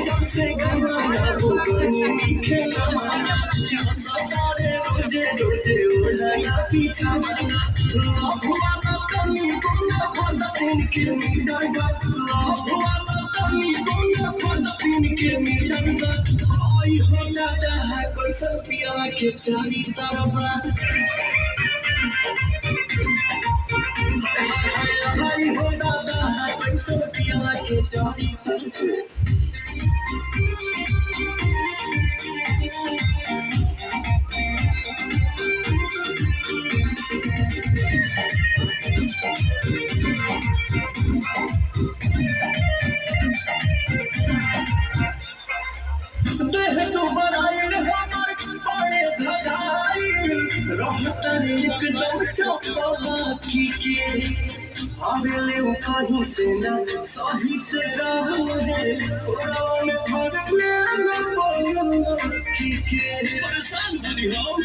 जब से गवाना वो गनी खेला माना सवारे रोजे रोजे ओला पीछा माना वाला कमी गोना खोला तीन किलोमीटर का वाला कमी गोना खोला 3 किलोमीटर का आई हो दादा है कोई सफिया के चारी तरफ आई हो दादा है कोई सफिया के चारी तरफ एकदम चौकी के आवेले वो कहीं से ना सही से रहे ओरा में धर ले ना की के परेशान करी हो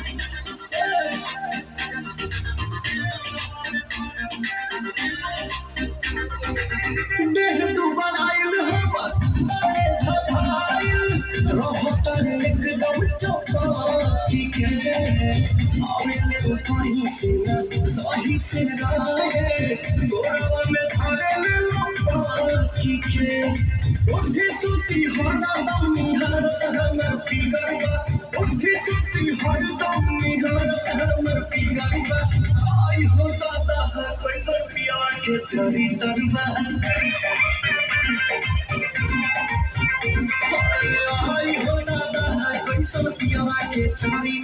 देह तू बनाइल हो रोहत एकदम चौकी के आवेले वो कहीं से ना सही से रहे गोरवा में धरे ले की के उठी सुती होना दम निहार हमर पिगरवा उठी सुती होना दम निहार हमर पिगरवा आई हो दादा है पैसा पिया के चरी तरवा आई हो दादा है पैसा पिया के चरी